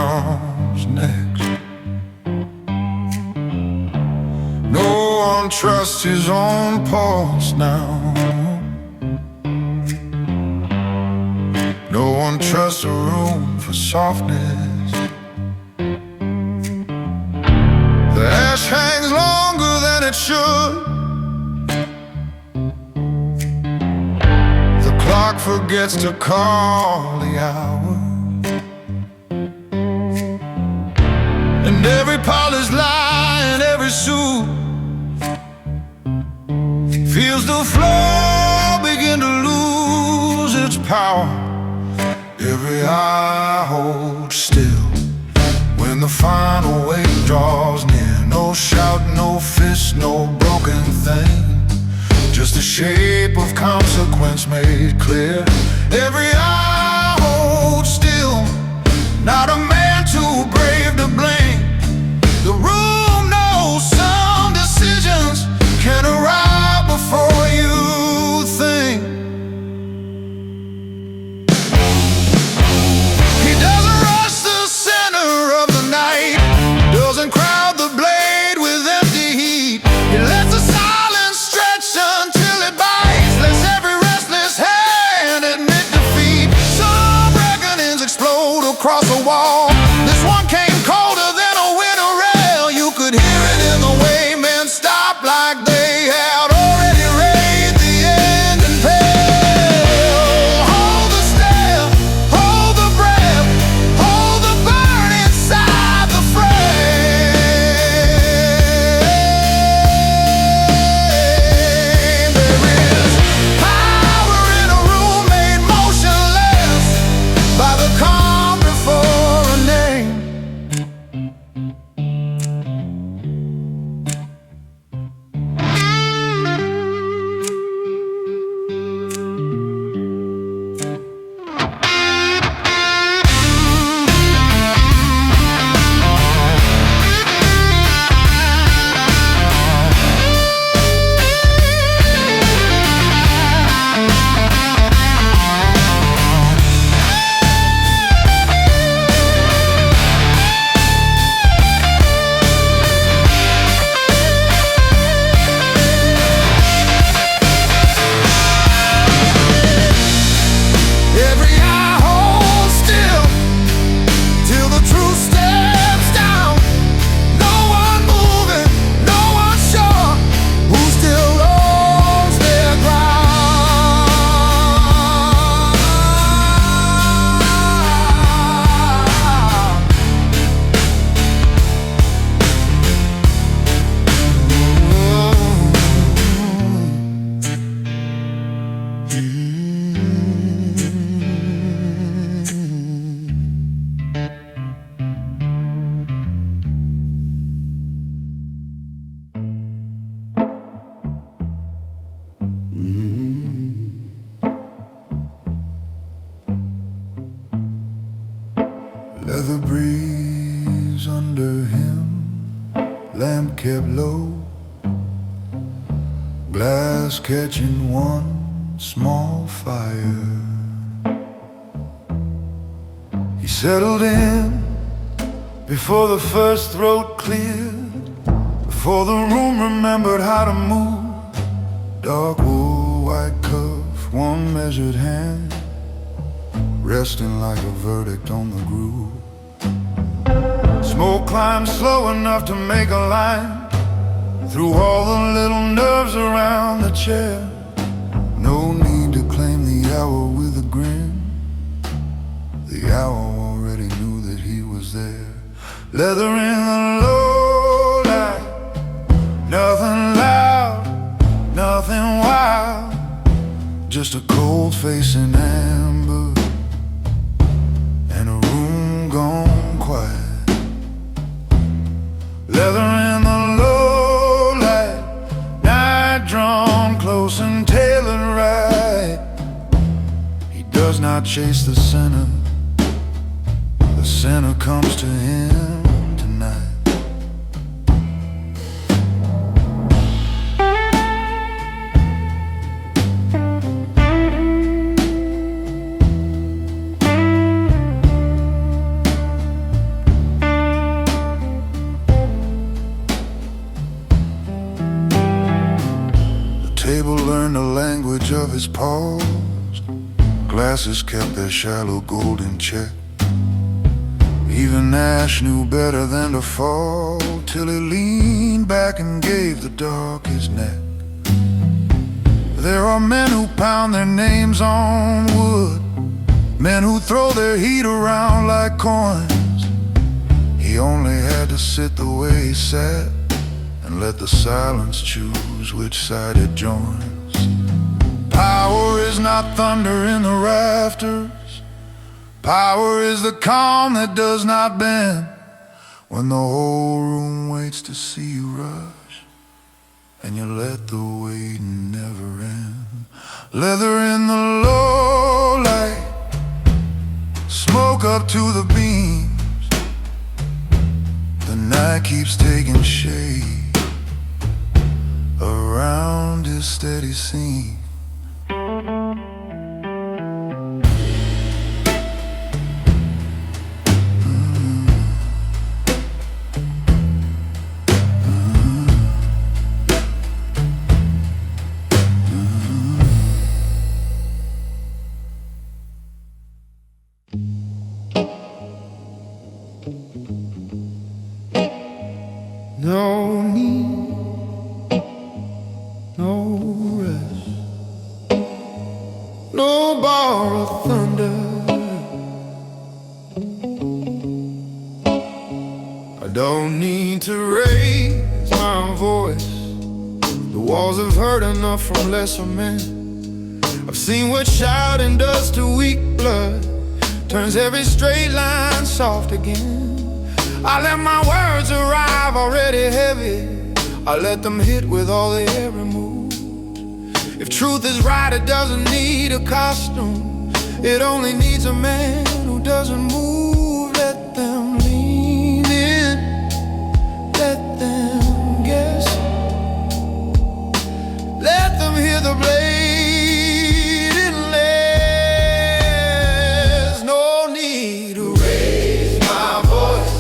comes next. No one trusts his own pulse now. No one trusts a room for softness. The ash hangs longer than it should. The clock forgets to call the hour. And every polished lie and every suit feels the floor begin to lose its power. Every eye holds still when the final wave draws near. No shout, no fist, no broken thing, just the shape of consequence made clear. Every eye holds still, not a man too brave to blame. The room knows some decisions can arrive before you think. He doesn't rush the center of the night, doesn't crowd the blade with empty heat. He lets the silence stretch until it bites, lets every restless hand admit defeat. Some reckonings explode across a wall. This one came colder than a winter rail. You could hear it in the way men stopped, like they had already read the end and pale. Hold the stare, hold the breath, hold the burn inside the frame. There is power in a room made motionless by the calm before a name. Every eye holds still till the truth steps down. No one moving, no one sure who still owns their Leather breeze under him, lamp kept low, glass catching one small fire. He settled in before the first throat cleared, before the room remembered how to move. Dark wool, white cuff, one measured hand, resting like a verdict on the groove. Smoke climbed slow enough to make a line through all the little nerves around the chair. No need to claim the hour with a grin. The hour already knew that he was there. Leather in the low light, nothing loud, nothing wild, just a cold face in amber and a room gone quiet. Leather in the low light, night drawn close and tailored right. He does not chase the sinner comes to him tonight. learned the language of his paws. Glasses kept their shallow golden check. Even Ash knew better than to fall, till he leaned back and gave the dark his neck. There are men who pound their names on wood, men who throw their heat around like coins. He only had to sit the way he sat and let the silence choose which side it joins. Power is not thunder in the rafters. Power is the calm that does not bend, when the whole room waits to see you rush, and you let the waiting never end. Leather in the low light, smoke up to the beams. The night keeps taking shape around his steady seam. No need, no rest, no borrowed thunder. I don't need to raise my voice. The walls have heard enough from lesser men. I've seen what shouting does to weak blood, turns every straight line soft again. I let my words arrive already heavy. I let them hit with all the air removed. If truth is right, it doesn't need a costume. It only needs a man who doesn't move. Let them lean in, let them guess, let them hear the blade endless. No need to raise my voice.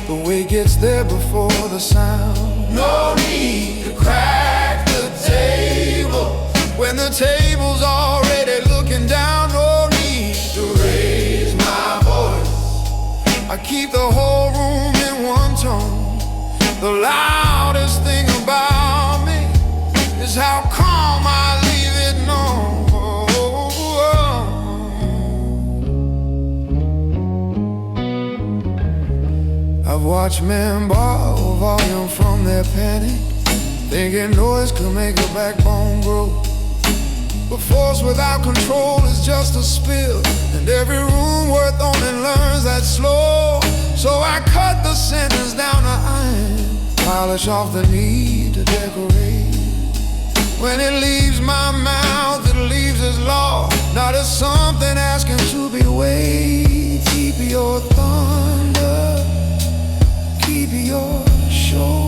The weight gets there before the sound. No need to crack the table when the table's already looking down. No need to raise my voice. I keep the whole room in one tone. The loudest thing about me is how calm I leave it known. I've watched men borrow volume from their panic, thinking noise could make a backbone grow. But force without control is just a spill, and every room worth owning learns that slow. So I cut the sentence down to iron, polish off the need to decorate. When it leaves my mouth, it leaves as law, not as something asking to be weighed. Keep your thunder, keep your show.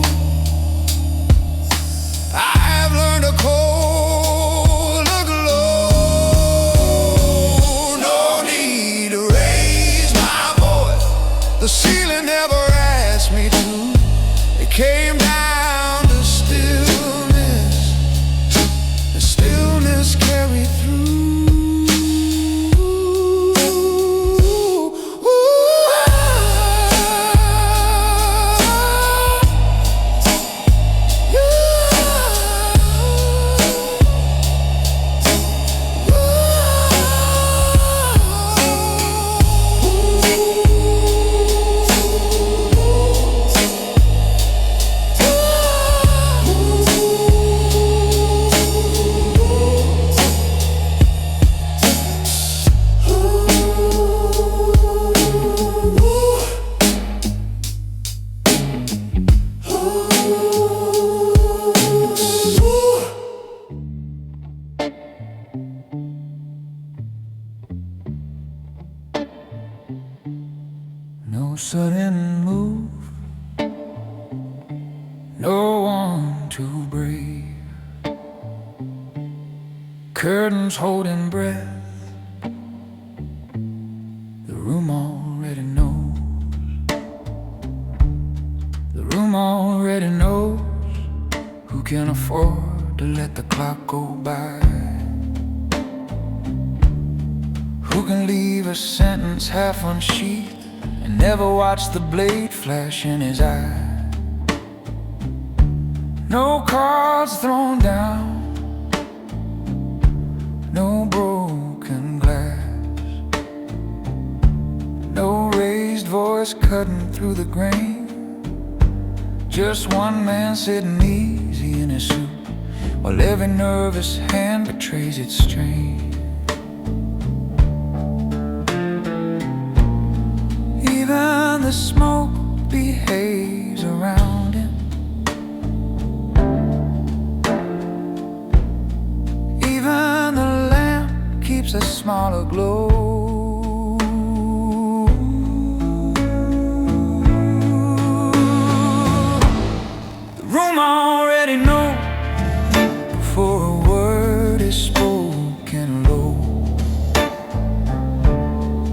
I've learned a code, a glow. No need to raise my voice. The ceiling never asked me to. It came down to stillness, and stillness carried through. No sudden move, no one too brave. Curtains holding breath, the room already knows. The room already knows who can afford to let the clock go by? Who can leave a sentence half unsheathed and never watch the blade flash in his eye? No cards thrown down, no broken glass, no raised voice cutting through the grain. Just one man sitting easy in his suit, while every nervous hand betrays its strain. Even the smoke behaves around him. Even the lamp keeps a smaller glow. The room already knows before a word is spoken low.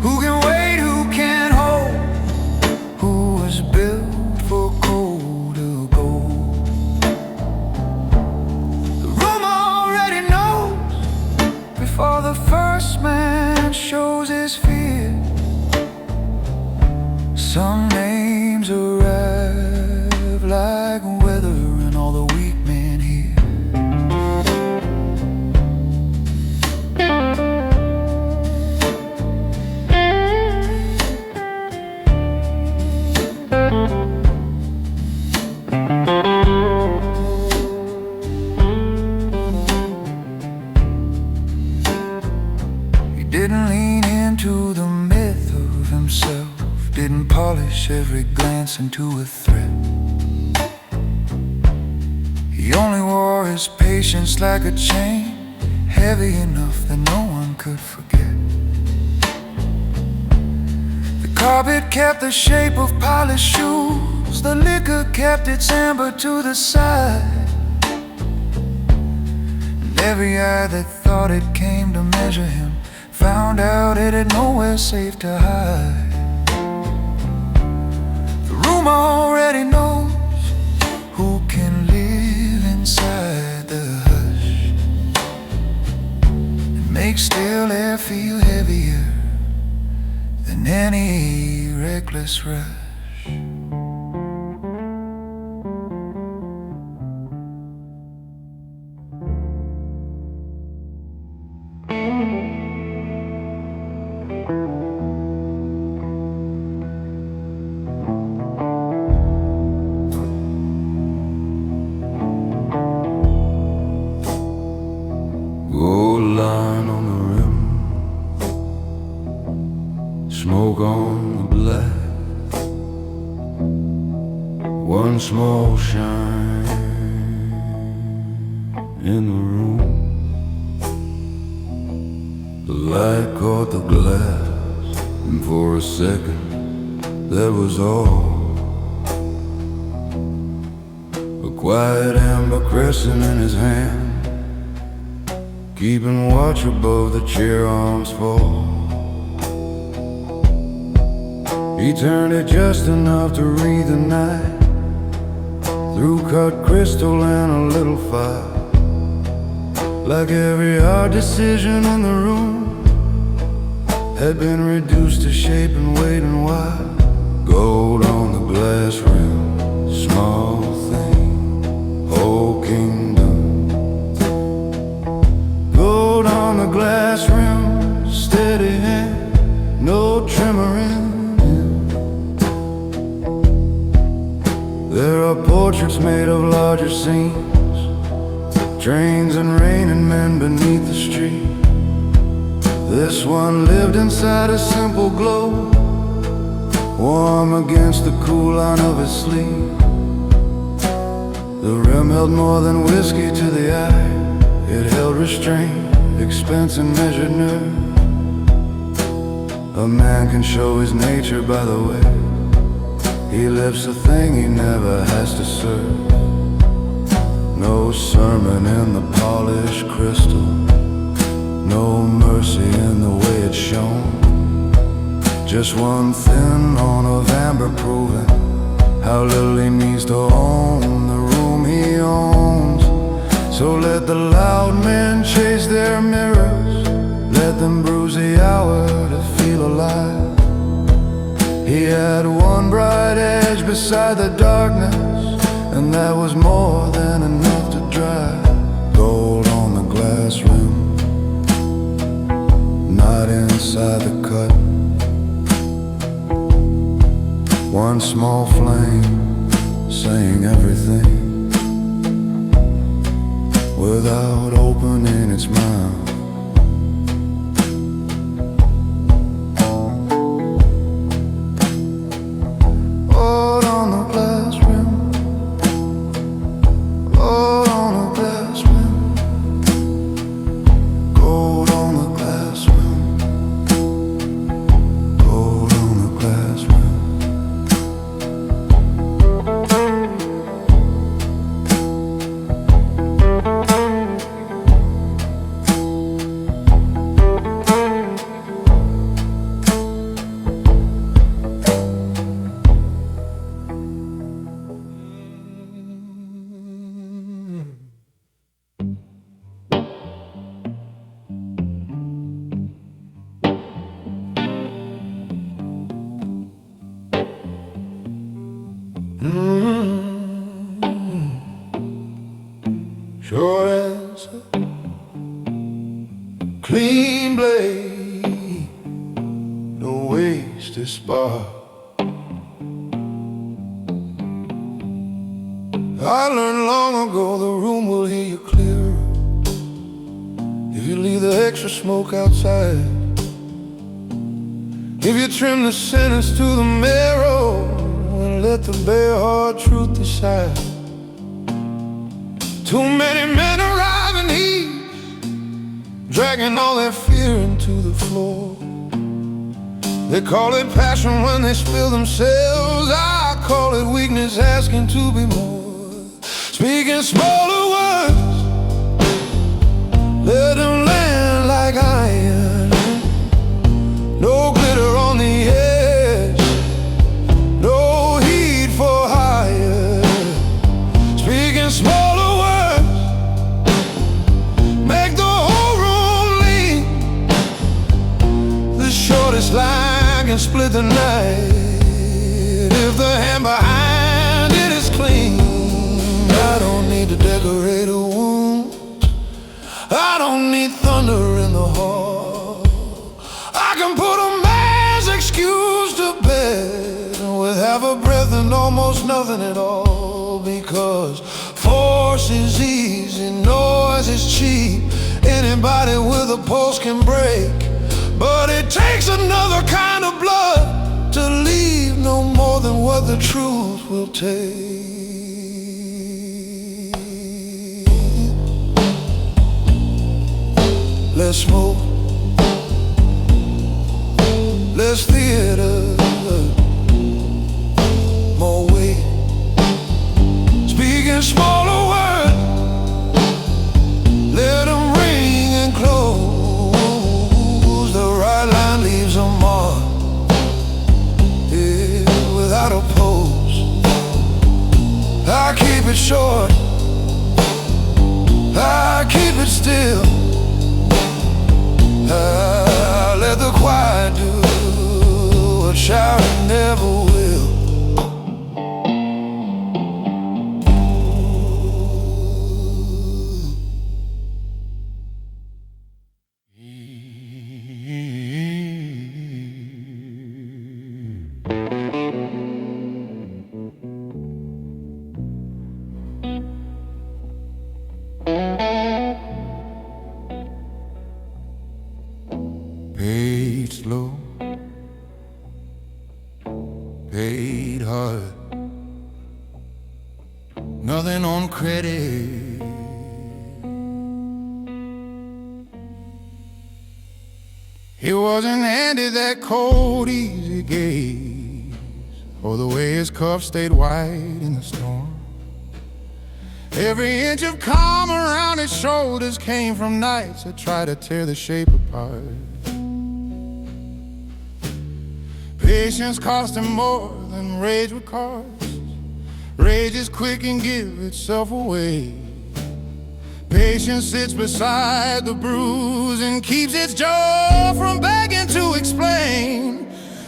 Who can wait, who can hold, who was built for cold to go. The room already knows before the first man shows his fear. Some names arrive like weather and all the weak men here. He didn't lean into the myth of himself, didn't polish every glance into a threat. He only wore his patience like a chain, heavy enough that no one could forget. The carpet kept the shape of polished shoes, the liquor kept its amber to the side. And every eye that thought it came to measure him found out it had nowhere safe to hide. The room already knows who can live inside the hush and make still air feel heavier than any reckless rush. Gold line on the rim, smoke on the black, one small shine in the room. The light caught the glass, and for a second that was all. A quiet amber crescent in his hand, keeping watch above the chair arms fall. He turned it just enough to read the night through cut crystal and a little fire. Like every hard decision in the room had been reduced to shape and weight and wide. Gold on the glass rim, small thing, whole kingdom. Gold on the glass rim, steady hand, no tremor in him. There are portraits made of larger scenes, trains and rain and men beneath the street. This one lived inside a simple glow, warm against the cool line of his sleeve. The rim held more than whiskey to the eye. It held restraint, expense and measured nerve. A man can show his nature by the way he lifts a thing he never has to serve. No sermon in the polished crystal, no mercy in the way it's shown. Just one thin horn of amber proving how little he needs to own the room he owns. So let bright edge beside the darkness, and that was more than enough to dry. Gold on the glass rim, not inside the cut. One small flame saying everything without opening its mouth. Gold on the glass rim, gold on the glass rim, gold on the glass rim, gold on the glass rim. Sure as a clean blade, no wasted spark. I learned long ago the room will hear you clearer if you leave the extra smoke outside. If you trim the sentence to the marrow and let the bare hard truth decide. Too many men arrive in heat, dragging all their fear into the floor. They call it passion when they spill themselves. I call it weakness asking to be more. Speaking smaller words, let them land like iron. No glitter on the edge, no heat for hire. Speaking smaller words, make the whole room lean. The shortest line can split the night if the hand behind it is clean. I don't need to decorate a wound, I don't need thunder in the hall. I can put a man's excuse to bed with half a breath and almost nothing at all. Because force is easy, noise is cheap. Anybody with a pulse can break, but it takes another kind of blood to leave no more than what the truth will take. Less smoke, less theater, more weight. Speaking smaller words, let them ring and close. The right line leaves a mark, yeah, without a pose. I keep it short, I keep it still. I let the quiet do what shouting never will. Paid slow, paid hard, nothing on credit. It wasn't handed that cold, easy gaze, or the way his cuff stayed white in the storm. Every inch of calm around his shoulders came from nights that tried to tear the shape apart. Patience cost him more than rage would cost. Rage is quick and give itself away. Patience sits beside the bruise and keeps its jaw from begging to explain.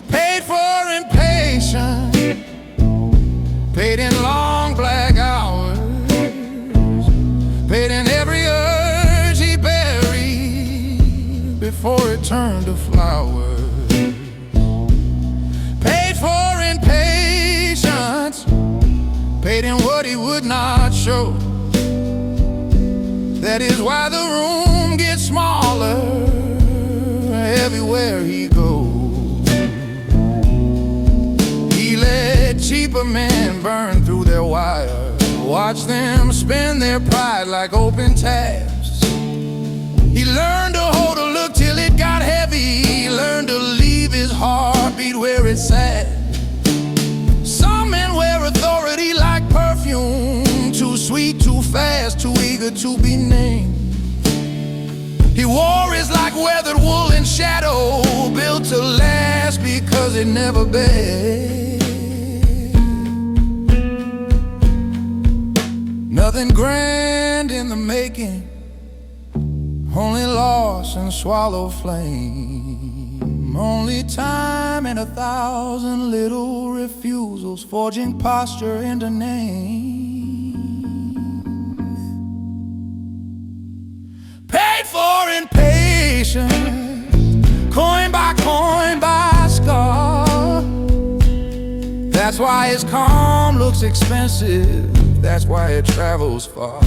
Paid for and paid patient, paid in long black hours, paid in every urge he buried before it turned to flowers. Paid for in patience, paid in what he would not show. That is why the room gets smaller everywhere he goes. He let cheaper men burn through their wire, watch them spend their pride like open tabs. He learned to hold a look till it got heavy. He learned to leave his heartbeat where it's at. Some men wear authority like perfume, too sweet, too fast, too eager to be named. He wore his like weathered wool in shadow, built to last because it never begged. Nothing grand in the making, only loss and swallow flame. Only time and 1,000 little refusals, forging posture into name. Paid for in patience, coin by scar. That's why his calm looks expensive, that's why it travels far.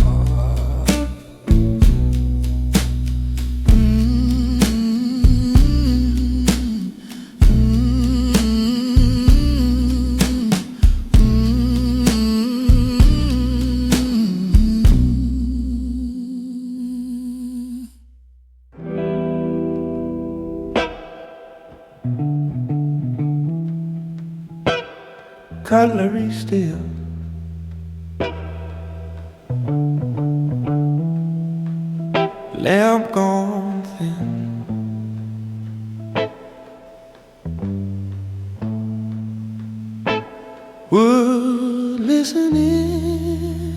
Cutlery still, lamp gone thin, wood listening.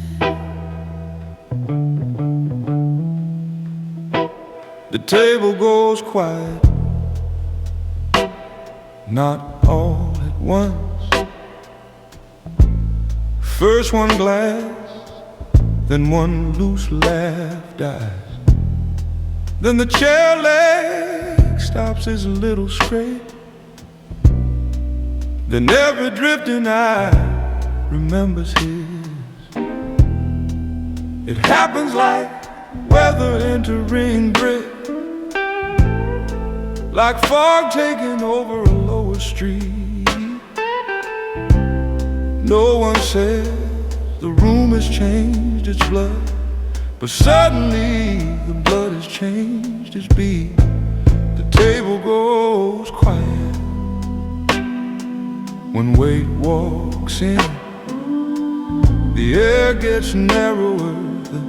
The table goes quiet, not all at once. First one glass, then one loose laugh dies. Then the chair leg stops is a little straight. Then every drifting eye remembers his. It happens like weather entering brick, like fog taking over a lower street. No one says the room has changed its blood, but suddenly the blood has changed its beat. The table goes quiet when Wade walks in. The air gets narrower, the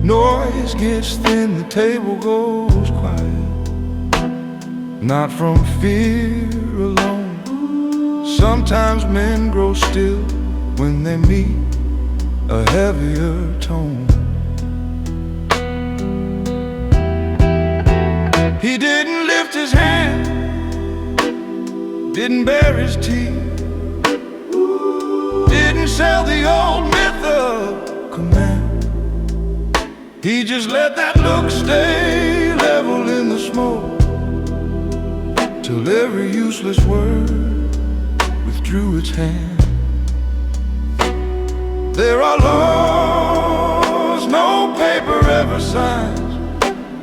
noise gets thin. The table goes quiet, not from fear alone. Sometimes men grow still when they meet a heavier tone. He didn't lift his hand, didn't bare his teeth, didn't sell the old myth of command. He just let that look stay level in the smoke, till every useless word withdrew its hand. There are laws no paper ever signs,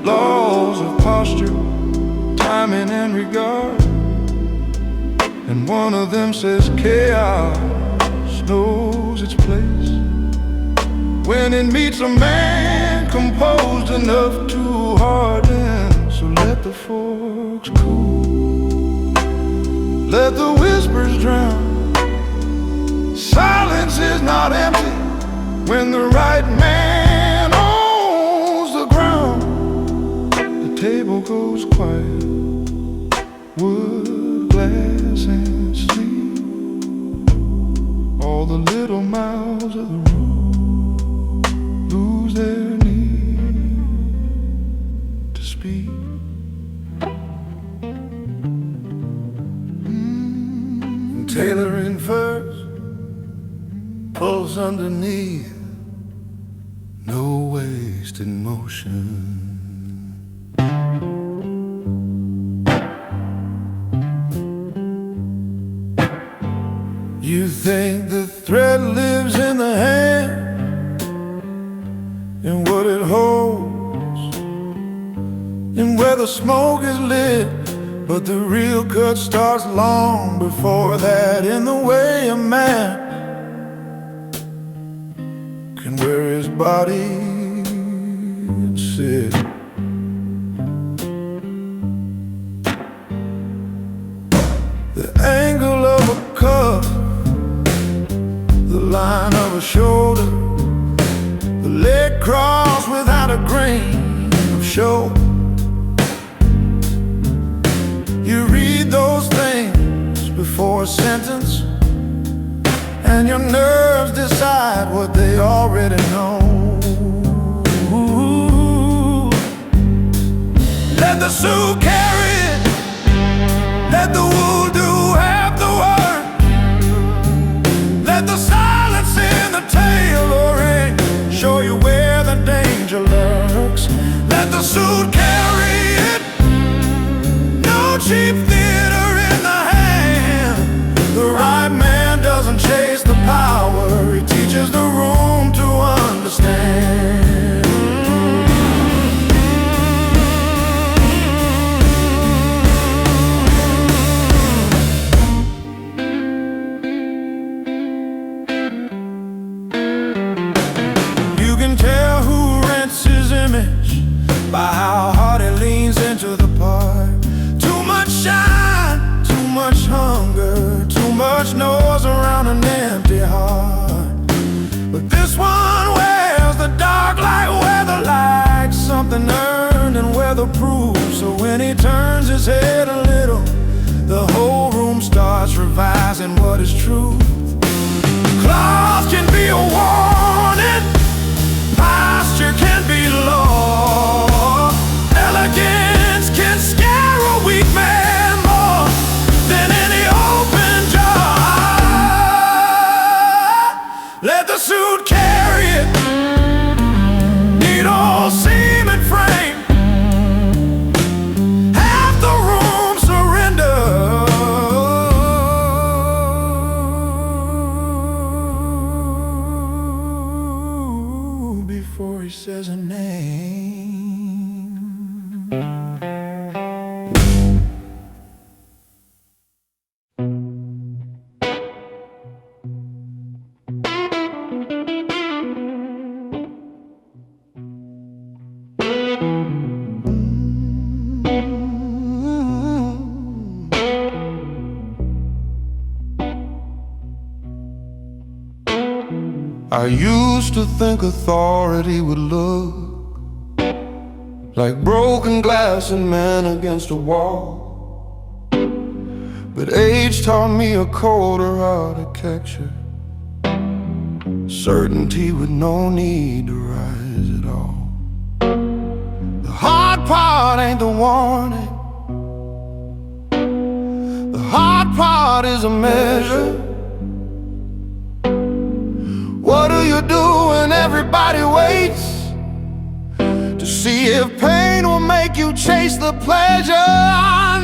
laws of posture, timing and regard. And one of them says chaos knows its place when it meets a man composed enough to harden. So let the forks cool, let the whispers drown. Silence is not empty when the right man owns the ground. The table goes quiet, wood, glass, and sleep. All the little mouths of the room lose their need to speak. Tailoring pulse underneath, no wasted motion. You think the thread lives in the hand, in what it holds, and where the smoke is lit, but the real cut starts long before that, in the way a man can wear his body and sit. The angle of a cuff, the line of a shoulder, the leg cross without a grain of show. You read those things before a sentence, and your nerves decide what they already know. Let the suit carry it, let the wool do half the work, let the silence in the tailoring show you where the danger lurks. Let the suit carry it, no cheap theater in the hand. The right man doesn't chase the power, he teaches the room to understand. You can tell who rents his image by how hard he leans into the part. Too much shine, too much hunger, too much noise around an empty heart. But this one wears the dark like weather, like something earned and weatherproof. So when he turns his head a little, the whole room starts revising what is true. Cloth can be a warning, posture can be law, elegance can scare a weak man more than any open jaw. Let the suit carry it, needle, seam and frame, half the room surrender before he says a name. I used to think authority would look like broken glass and man against a wall. But age taught me a colder architecture, certainty with no need to rise at all. The hard part ain't the warning, the hard part is a measure. What do you do when everybody waits to see if pain will make you chase the pleasure?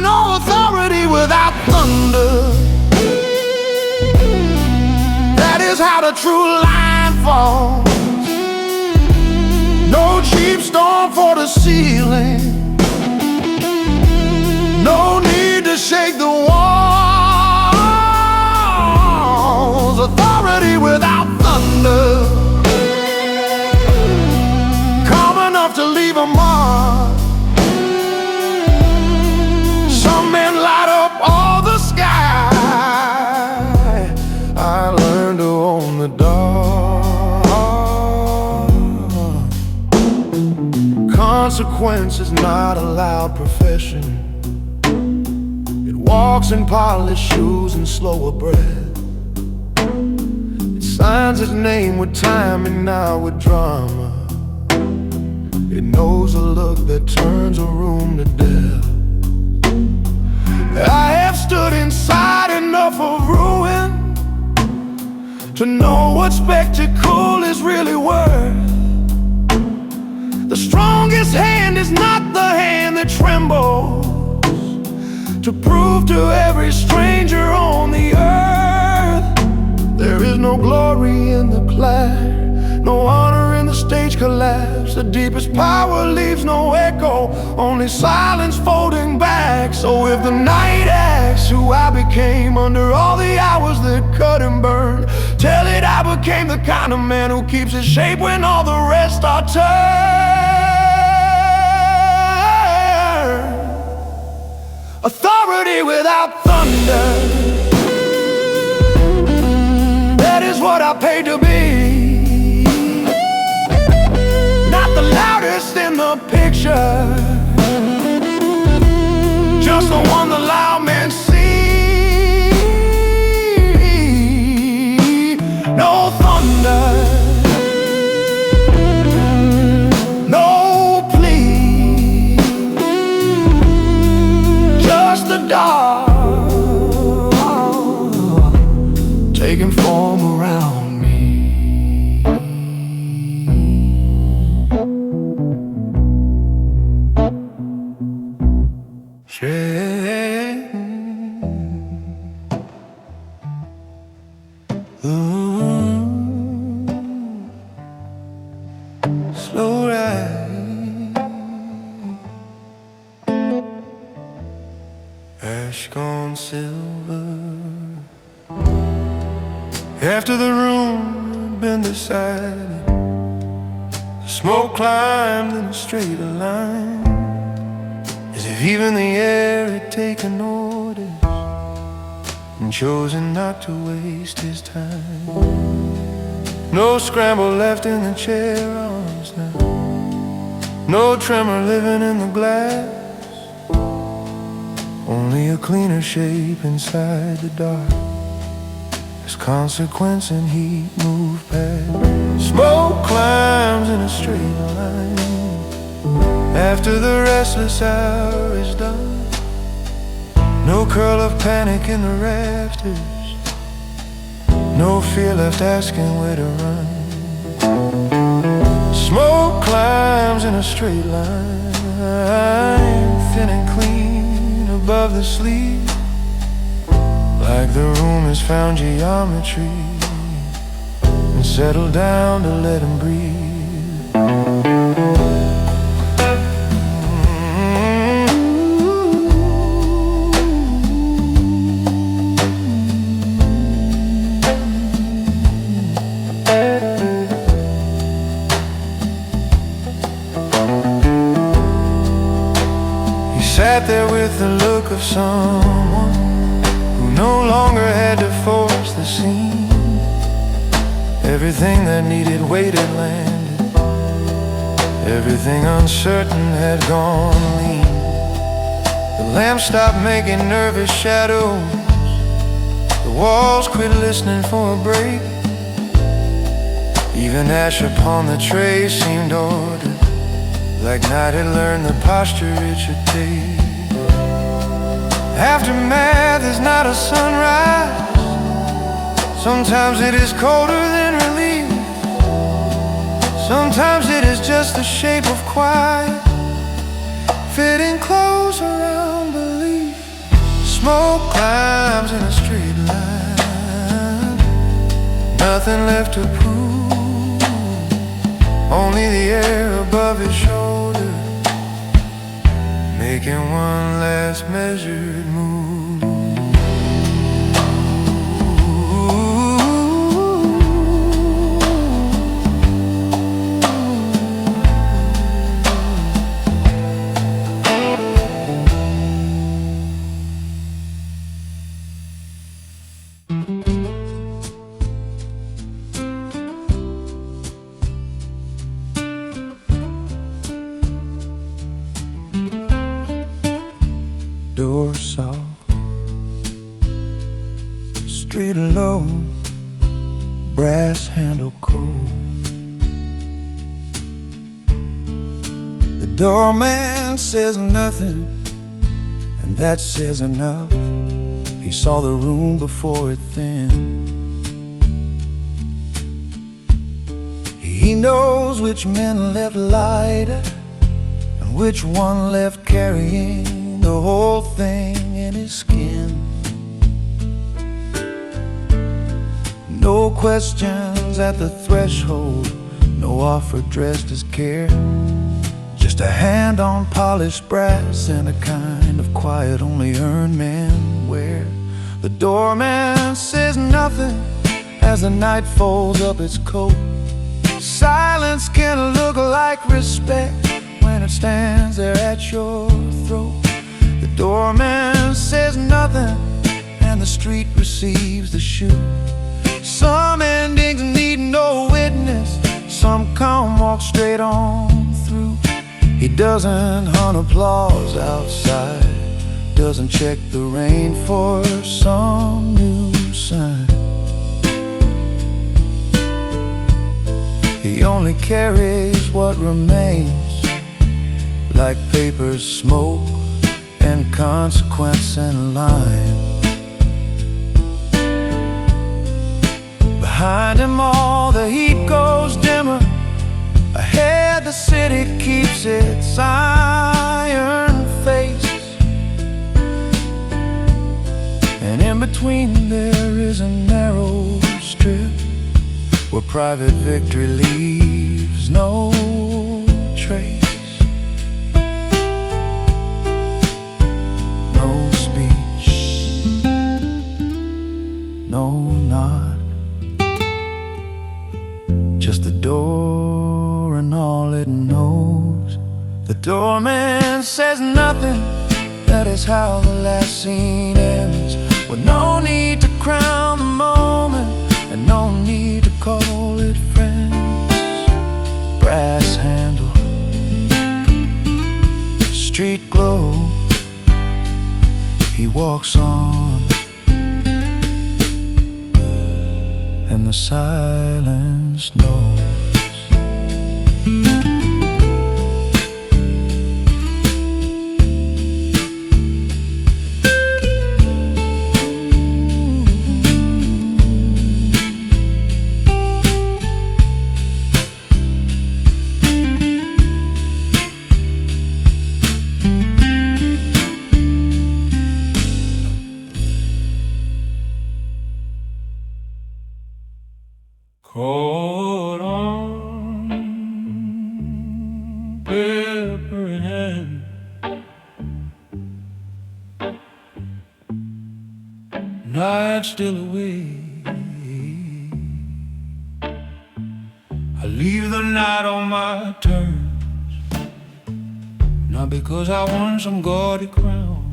No authority without thunder, that is how the true line falls. No cheap storm for the ceiling, no need to shake the walls. Authority without thunder, calm enough to leave a mark. Some men light up all the sky, I learned to own the dark. Consequence is not a loud profession, it walks in polished shoes and slower breath. Signs its name with time and now with drama. It knows a look that turns a room to death. I have stood inside enough of ruin to know what spectacle is really worth. The strongest hand is not the hand that trembles, to prove to every stranger on the earth there is no glory in the clash, no honor in the stage collapse. The deepest power leaves no echo, only silence folding back. So if the night asks who I became under all the hours that cut and burned, tell it I became the kind of man who keeps his shape when all the rest are turned. Authority without thunder, that is what I paid to be. Not the loudest in the picture, just the one the loud men see. No thunder, no plea, just the dark taking form around me. Yeah. Slow ride, ash gone silver. After the room had been decided, the smoke climbed in a straight line, as if even the air had taken notice and chosen not to waste his time. No scramble left in the chair arms now, no tremor living in the glass, only a cleaner shape inside the dark, as consequence and heat move past. Smoke climbs in a straight line after the restless hour is done. No curl of panic in the rafters, no fear left asking where to run. Smoke climbs in a straight line, thin and clean above the sleep, like the room has found geometry and settled down to let him breathe. Sat there with the look of someone who no longer had to force the scene. Everything that needed weight had landed, everything uncertain had gone lean. The lamp stopped making nervous shadows, the walls quit listening for a break. Even ash upon the tray seemed ordered, like night had learned the posture it should take. Aftermath is not a sunrise, sometimes it is colder than relief, sometimes it is just the shape of quiet fitting close around belief. Smoke climbs in a straight line, nothing left to prove, only the air above his shoulder making one last measured move. Door soft, street alone, brass handle cold. The doorman says nothing, and that says enough. He saw the room before it thinned. knows which men left lighter and which one left carrying the whole thing in his skin. No questions at the threshold, no offer dressed as care. Just a hand on polished brass and a kind of quiet only earned men wear. The doorman says nothing as the night folds up its coat. Silence can look like respect when it stands there at your throat. The doorman says nothing and the street receives the shoe. Some endings need no witness, some come walk straight on through. He doesn't hunt applause outside, doesn't check the rain for some new sign. He only carries what remains, like paper's smoke and consequence and line. Behind him all the heat goes dimmer. Ahead the city keeps its iron face, and in between there is a narrow strip where private victory leaves no trace. No speech, no nod, just the door and all it knows. The doorman says nothing, that is how the last scene ends, with no need to crown the moment and no need to call it friends. Brass handle, street glow, he walks on, and the silence knows. Caught on paper in hand, night still away. I leave the night on my terms, not because I won some gaudy crown,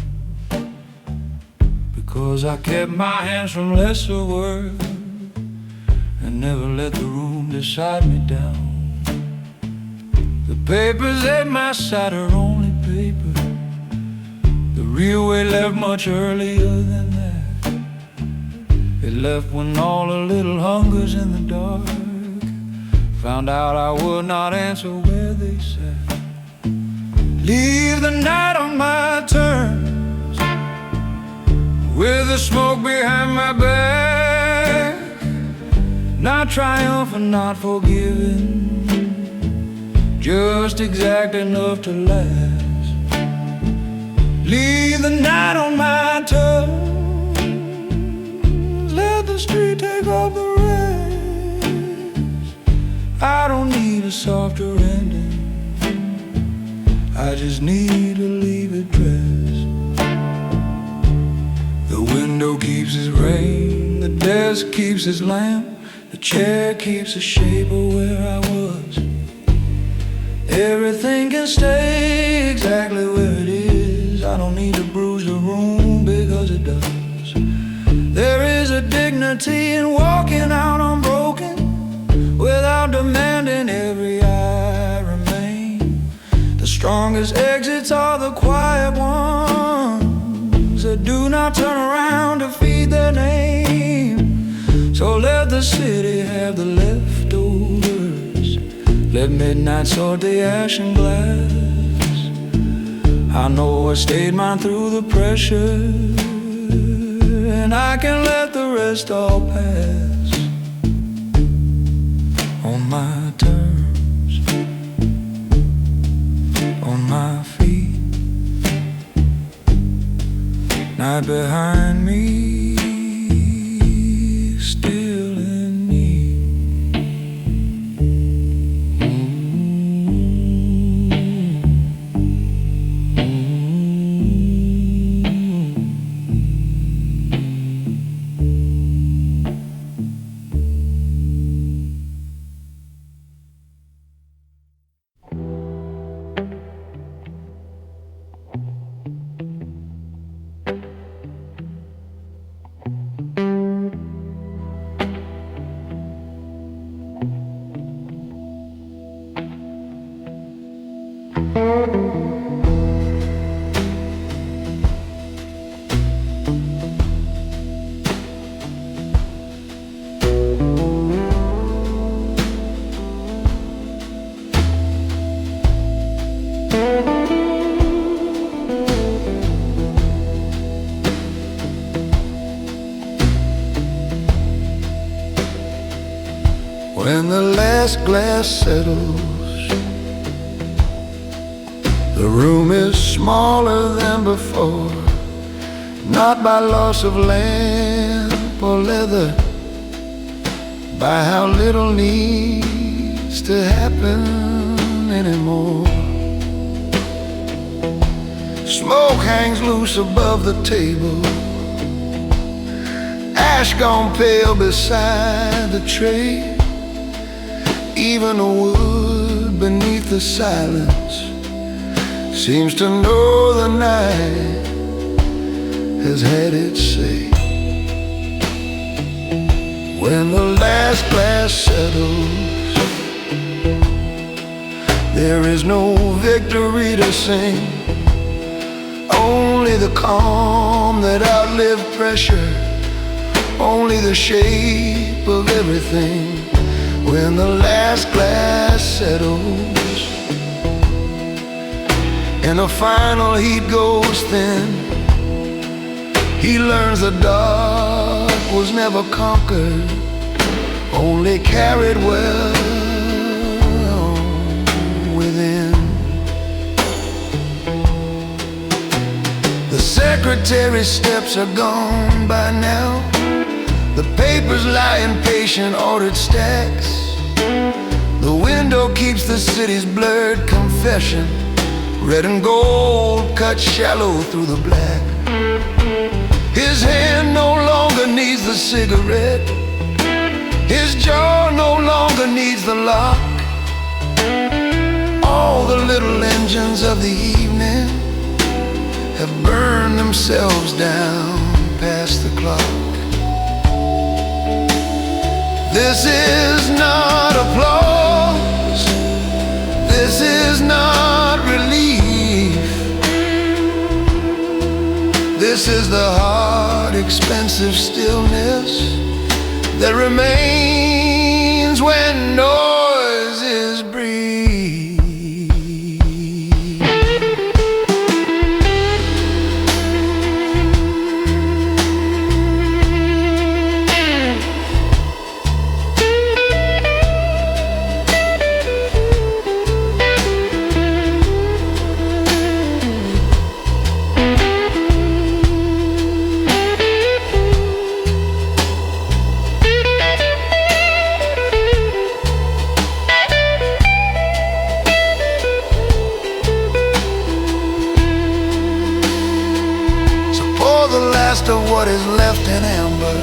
because I kept my hands from lesser work and never let the room decide me down. The papers at my side are only paper. The real way left much earlier than that. It left when all the little hungers in the dark found out I would not answer where they sat. Leave the night on my terms, with the smoke behind my back, not triumphant, not forgiving, just exact enough to last. Leave the night on my terms, let the street take off the rest. I don't need a softer ending, I just need to leave it dressed. The window keeps its rain, the desk keeps its lamp, the chair keeps the shape of where I was. Everything can stay exactly where it is. I don't need to bruise the room because it does. There is a dignity in walking out unbroken, without demanding every I remain. The strongest exits are the quiet ones that do not turn around to feed their name. So let the city have the leftovers, let midnight sort the ashen glass. I know I stayed mine through the pressure, and I can let the rest all pass on my terms. right behind me, still in me. When the last glass settles, the room is smaller than before, not by loss of lamp or leather, by how little needs to happen anymore. Smoke hangs loose above the table, ash gone pale beside the tray. Even the wood beneath the silence seems to know the night has had its say. When the last glass settles, there is no victory to sing, only the calm that outlived pressure, only the shape of everything. When the last glass settles and the final heat goes thin, he learns the dark was never conquered, only carried well within. The secretary's steps are gone by now, the papers lie in patient ordered stacks. The window keeps the city's blurred confession, red and gold cut shallow through the black. His hand no longer needs the cigarette, his jaw no longer needs the lock. All the little engines of the evening have burned themselves down past the clock. This is not applause, this is not relief, this is the hard, expensive stillness that remains when noise is breathed. Of what is left in amber,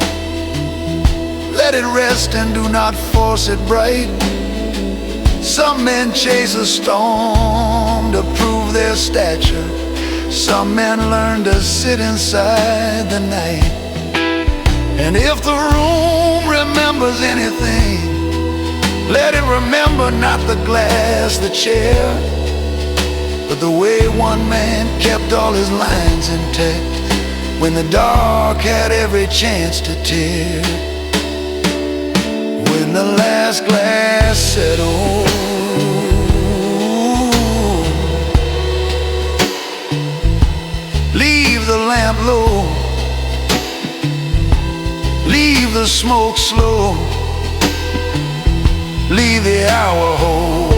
let it rest and do not force it bright. Some men chase a storm to prove their stature, some men learn to sit inside the night. And if the room remembers anything, let it remember not the glass, the chair, but the way one man kept all his lines intact when the dark had every chance to tear. When the last glass settled, leave the lamp low, leave the smoke slow, leave the hour whole.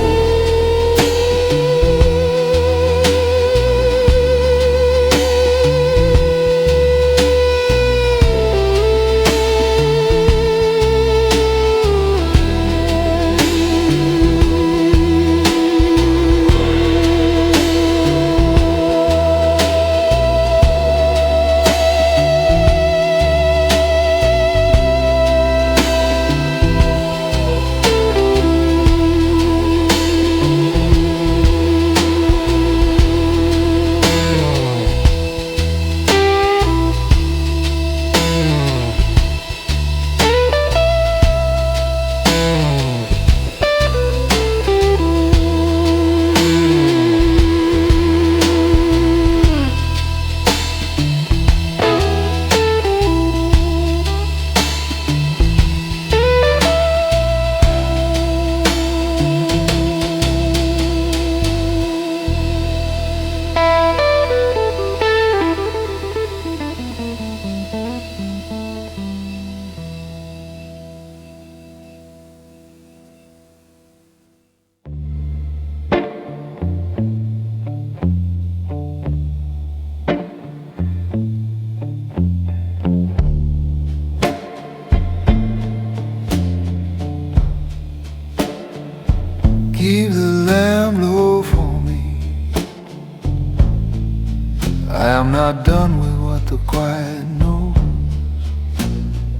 not done with what the quiet knows.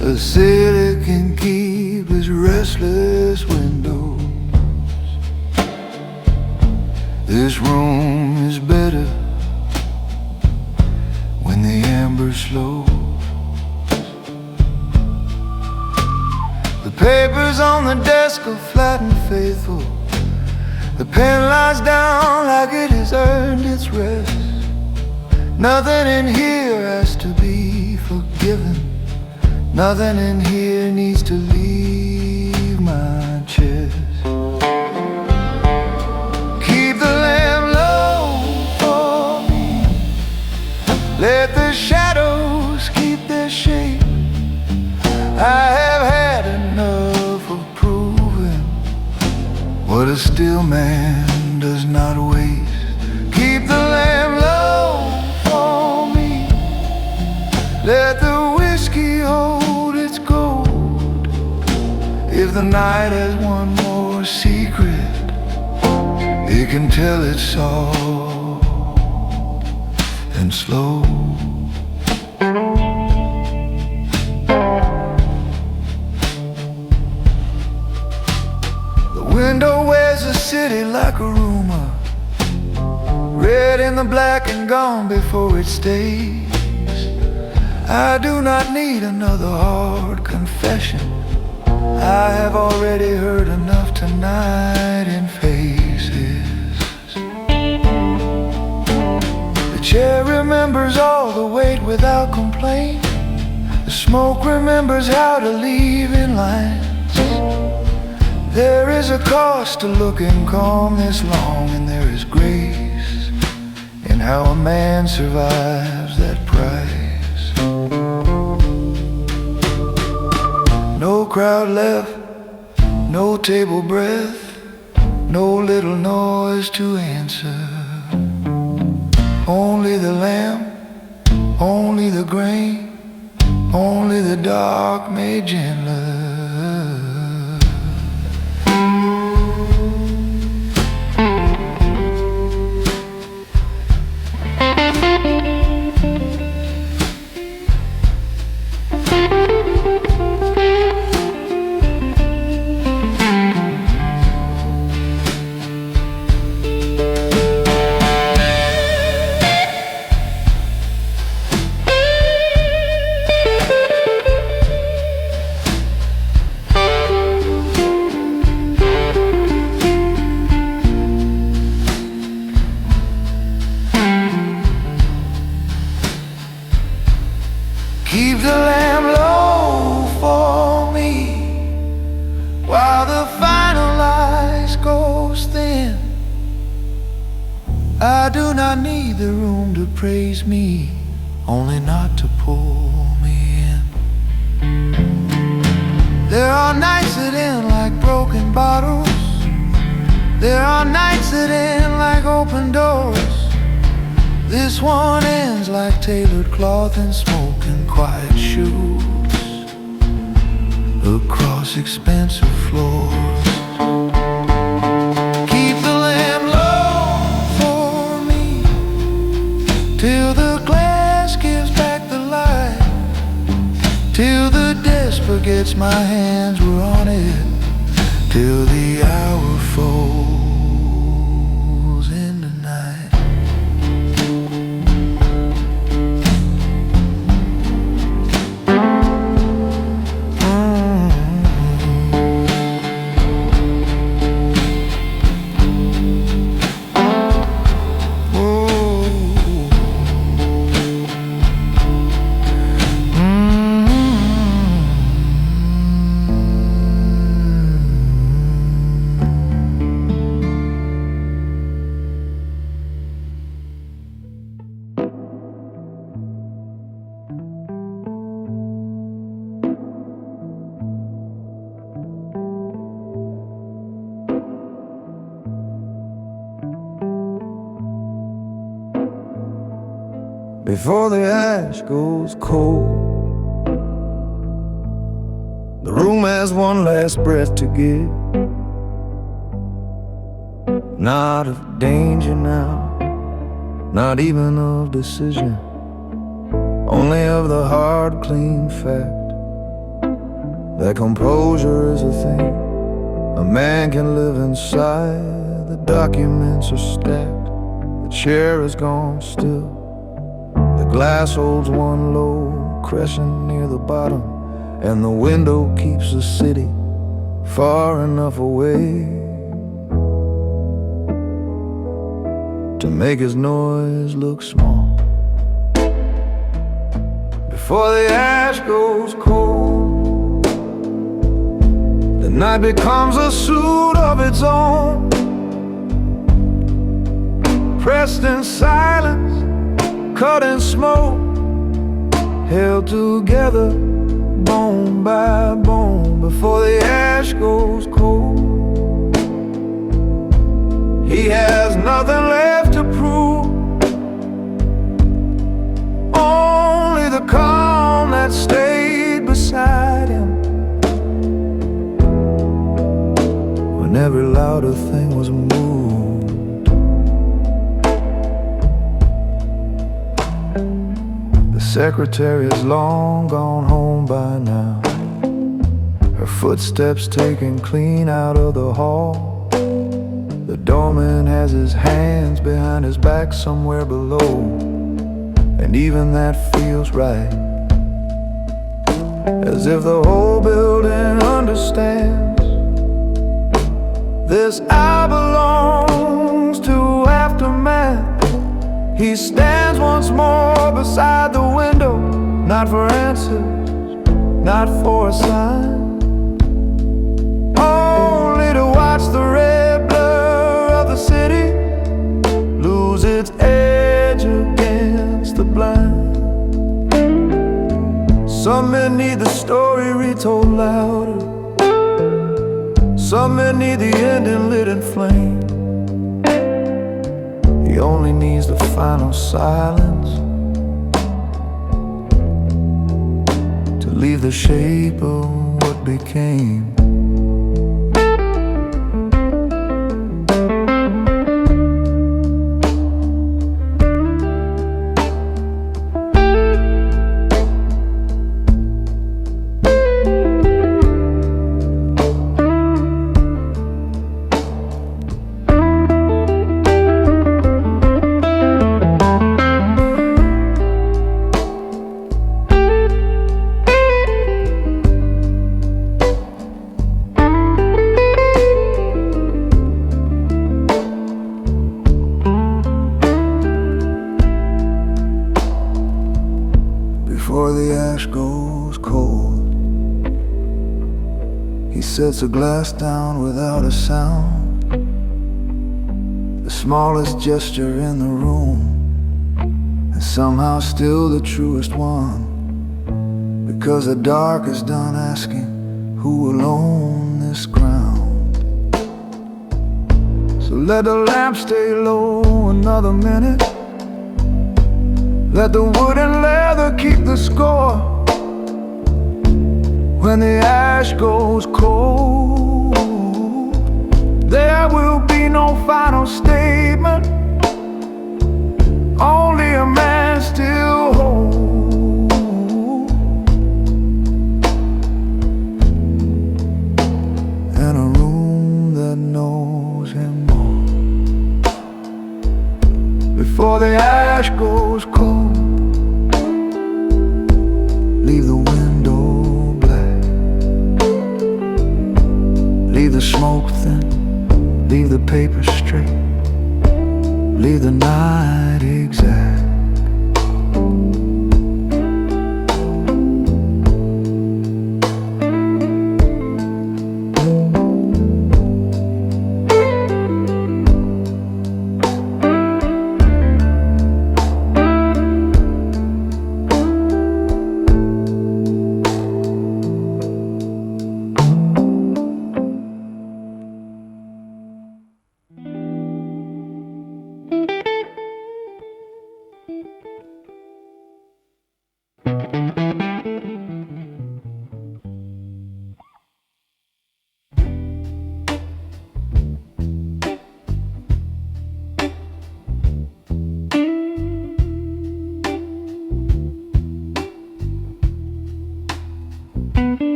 A city can keep its restless windows. This room is better when the amber slows. The papers on the desk are flat and faithful. The pen lies down like it has earned its rest. Nothing in here has to be forgiven. Nothing in here needs to leave my chest. Keep the lamp low for me. Let the shadows keep their shape. I have had enough of proving what a still man does not waste. Keep the lamp low for me. Let the whiskey hold its gold. If the night has one more secret, it can tell it soft and slow. The window wears the city like a rumor, red in the black and gone before it stays. I do not need another hard confession. I have already heard enough tonight in faces. The chair remembers all the weight without complaint. The smoke remembers how to leave in lines. There is a cost to looking calm this long, and there is grace in how a man survives that price. No crowd left, no table breath, no little noise to answer. Only the lamp, only the grain, only the dark made gentler. Keep the lamp low for me while the final light goes thin. I do not need the room to praise me, only not to pull me in. There are nights that end like broken bottles. There are nights that end like open doors. This one ends like tailored cloth and smoke and quiet shoots across expensive floors. Keep the lamp low for me till the glass gives back the light, till the desk forgets my hands were on it, till the hour falls into night. Before the ash goes cold, the room has one last breath to give. Not of danger now, not even of decision. only of the hard, clean fact that composure is a thing a man can live inside. The documents are stacked, the chair is gone still, the glass holds one low crescent near the bottom, and the window keeps the city far enough away to make his noise look small. Before the ash goes cold, the night becomes a suit of its own, pressed in silence, cut in smoke, held together bone by bone. Before the ash goes cold, he has nothing left to prove, only the calm that stayed beside him when every louder thing was moved. The secretary is long gone home by now, her footsteps taken clean out of the hall. The doorman has his hands behind his back somewhere below, and even that feels right, as if the whole building understands this hour belongs to aftermath. He stands once more beside the window, not for answers, not for a sign, only to watch the red blur of the city lose its edge against the blind. Some men need the story retold louder, some men need the ending lit in flame. He only needs the final silence to leave the shape of what became. Before the ash goes cold, he sets a glass down without a sound, the smallest gesture in the room, and somehow still the truest one, because the dark is done asking who will own this ground. So let the lamp stay low another minute, let the wood and leather keep the score. When the ash goes cold, there will be no final statement, only a man still whole, and a room that knows him more. Before the ash goes cold, leave the window black, leave the smoke thin, leave the paper straight, leave the night exact.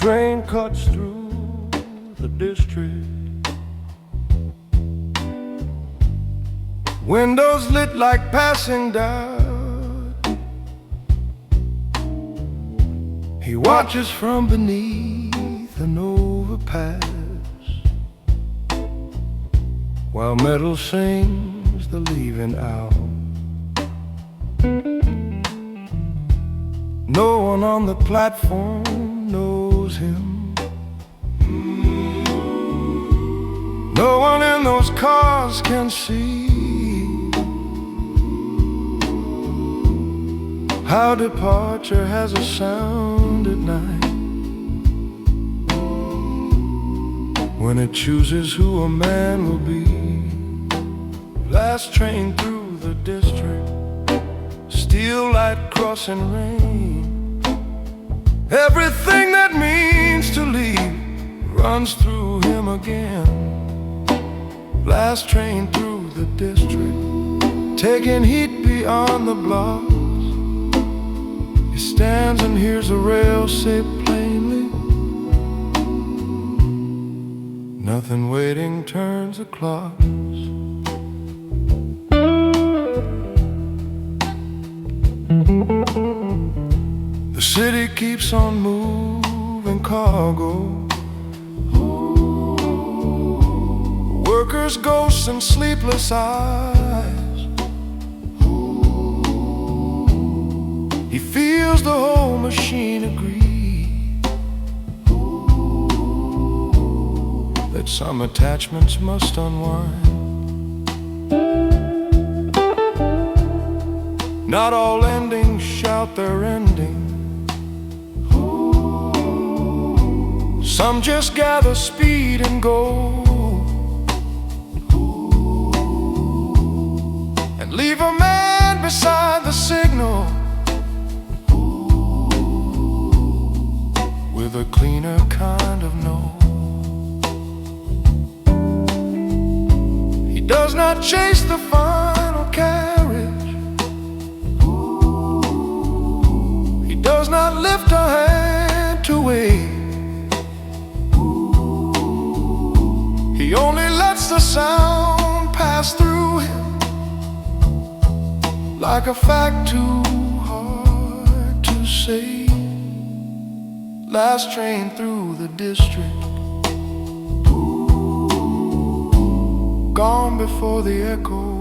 train cuts through the district. Windows lit like passing doubt. He watches from beneath an overpass while metal sings the leaving out. No one on the platform knows him. No one in those cars can see how departure has a sound at night, when it chooses who a man will be. Last train through the district, steel light crossing rain. Everything that means to leave runs through him again. Last train through the district, taking heat beyond the blocks. He stands and hears the rail say plainly, nothing waiting turns the clocks. The city keeps on moving cargo. Workers, ghosts, and sleepless eyes. He feels the whole machine agree that some attachments must unwind. Not all endings shout their ending. Some just gather speed and go, and leave a man beside the signal with a cleaner kind of no. He does not chase the final carriage. He does not lift a hand to wave. He only lets the sound pass through him like a fact too hard to say. Last train through the district, gone before the echo.